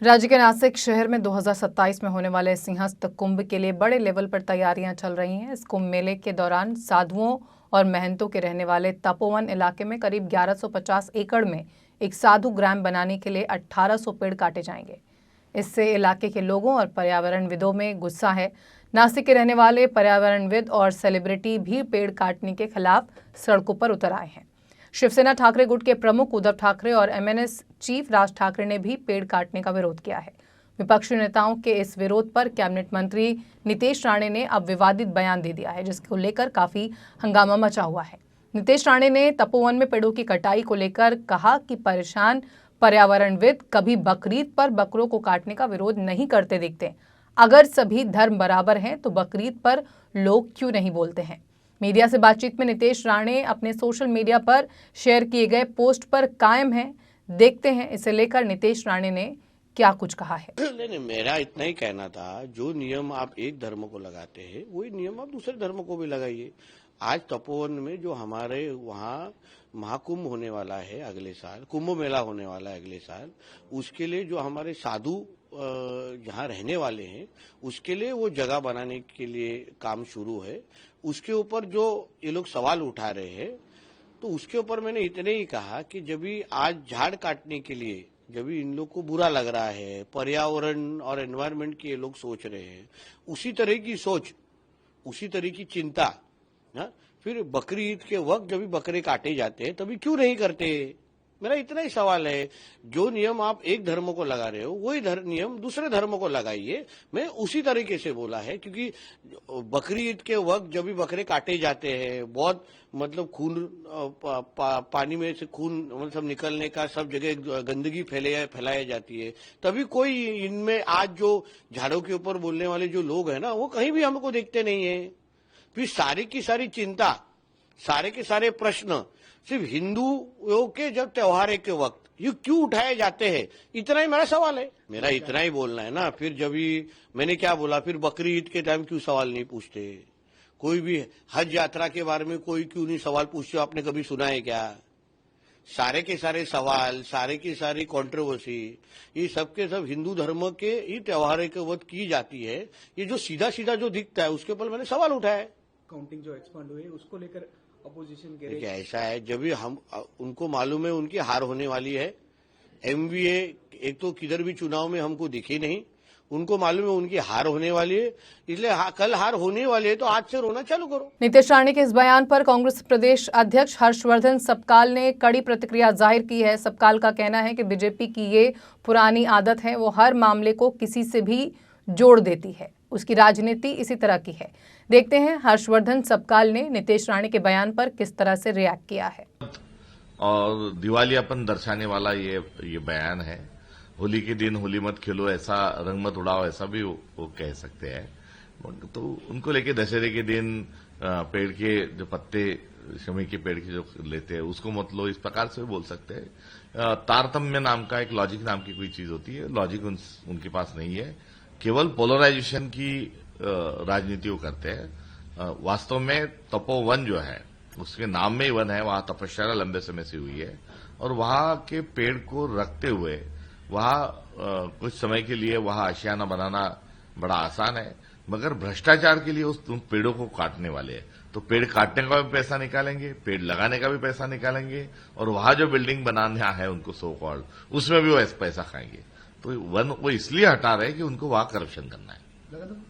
राज्य के नासिक शहर में 2027 में होने वाले सिंहस्थ कुंभ के लिए बड़े लेवल पर तैयारियां चल रही हैं। इस कुंभ मेले के दौरान साधुओं और महंतों के रहने वाले तपोवन इलाके में करीब 1150 एकड़ में एक साधु ग्राम बनाने के लिए 1800 पेड़ काटे जाएंगे। इससे इलाके के लोगों और पर्यावरणविदों में गुस्सा है। नासिक के रहने वाले पर्यावरणविद और सेलिब्रिटी भी पेड़ काटने के खिलाफ सड़कों पर उतर आए हैं। शिवसेना ठाकरे गुट के प्रमुख उद्धव ठाकरे और एमएनएस चीफ राज ठाकरे ने भी पेड़ काटने का विरोध किया है। विपक्षी नेताओं के इस विरोध पर कैबिनेट मंत्री नितेश राणे ने अब विवादित बयान दे दिया है, जिसको लेकर काफी हंगामा मचा हुआ है। नितेश राणे ने तपोवन में पेड़ों की कटाई को लेकर कहा कि परेशान पर्यावरणविद कभी बकरीद पर बकरों को काटने का विरोध नहीं करते दिखते। अगर सभी धर्म बराबर हैं तो बकरीद पर लोग क्यों नहीं बोलते हैं। मीडिया से बातचीत में नितेश राणे अपने सोशल मीडिया पर शेयर किए गए पोस्ट पर कायम हैं। देखते हैं इसे लेकर नितेश राणे ने क्या कुछ कहा है। नहीं, मेरा इतना ही कहना था, जो नियम आप एक धर्म को लगाते हैं वही नियम आप दूसरे धर्म को भी लगाइए। आज तपोवन में जो हमारे वहाँ महाकुंभ होने वाला है अगले साल, कुंभ मेला होने वाला है अगले साल, उसके लिए जो हमारे साधु जहाँ रहने वाले हैं उसके लिए वो जगह बनाने के लिए काम शुरू है। उसके ऊपर जो ये लोग सवाल उठा रहे हैं तो उसके ऊपर मैंने इतने ही कहा कि जब भी आज झाड़ काटने के लिए जब भी इन लोग को बुरा लग रहा है, पर्यावरण और एनवायरनमेंट की ये लोग सोच रहे हैं, उसी तरह की सोच, उसी तरह की चिंता फिर बकरी ईद के वक्त जब भी बकरे काटे जाते हैं तभी क्यों नहीं करते। मेरा इतना ही सवाल है, जो नियम आप एक धर्म को लगा रहे हो वही नियम दूसरे धर्म को लगाइए। मैं उसी तरीके से बोला है, क्योंकि बकरी ईद के वक्त जब भी बकरे काटे जाते हैं, बहुत मतलब खून पानी में से खून मतलब निकलने का, सब जगह गंदगी फैलाई जाती है, तभी कोई इनमें आज जो झाड़ों के ऊपर बोलने वाले जो लोग हैं ना, वो कहीं भी हमको देखते नहीं है। फिर सारी की सारी चिंता, सारे के सारे प्रश्न सिर्फ हिंदुओं के जब त्योहार के वक्त ये क्यों उठाए जाते हैं, इतना ही मेरा सवाल है। मेरा इतना ही बोलना है ना। फिर जब भी मैंने क्या बोला, फिर बकरी ईद के टाइम क्यों सवाल नहीं पूछते, कोई भी हज यात्रा के बारे में कोई क्यों नहीं सवाल पूछते, आपने कभी सुना है क्या। सारे के सारे सवाल, सारे की सारी कंट्रोवर्सी, ये सब के सब हिंदू धर्म के ही त्योहार के वक्त की जाती है। ये जो सीधा सीधा जो दिखता है उसके ऊपर मैंने सवाल उठाया। काउंटिंग जो एक्सपांड हुई है उसको लेकर अपोजिशन के देखिए ऐसा है, जब भी हम उनको मालूम है उनकी हार होने वाली है। एमवीए एक तो किधर भी चुनाव में हमको दिखी नहीं, उनको मालूम है उनकी हार होने वाली है, इसलिए कल हार होने वाली है तो आज से रोना चालू करो। नितेश राणे के इस बयान पर कांग्रेस प्रदेश अध्यक्ष हर्षवर्धन सबकाल ने कड़ी प्रतिक्रिया जाहिर की है। सबकाल का कहना है कि बीजेपी की ये पुरानी आदत है, वो हर मामले को किसी से भी जोड़ देती है, उसकी राजनीति इसी तरह की है। देखते हैं हर्षवर्धन सबकाल ने नितेश राणे के बयान पर किस तरह से रिएक्ट किया है। और दिवालियापन दर्शाने वाला ये बयान है। होली के दिन होली मत खेलो, ऐसा रंग मत उड़ाओ, ऐसा भी वो कह सकते हैं। तो उनको लेके दशहरे के दिन पेड़ के जो पत्ते, शमी के पेड़ के जो लेते हैं उसको मत लो, इस प्रकार से भी बोल सकते हैं। तारतम्य नाम का एक लॉजिक नाम की कोई चीज होती है, लॉजिक उनके पास नहीं है, केवल पोलराइजेशन की राजनीति वो करते हैं। वास्तव में तपोवन जो है उसके नाम में ही वन है, वहां तपस्या लंबे समय से हुई है और वहां के पेड़ को रखते हुए वहां कुछ समय के लिए वहां आशियाना बनाना बड़ा आसान है, मगर भ्रष्टाचार के लिए उस पेड़ों को काटने वाले हैं। तो पेड़ काटने का भी पैसा निकालेंगे, पेड़ लगाने का भी पैसा निकालेंगे और वहां जो बिल्डिंग बनाना है उनको सो कॉल्ड, उसमें भी वो पैसा खाएंगे। तो वन वो इसलिए हटा रहे हैं कि उनको वहां करप्शन करना है।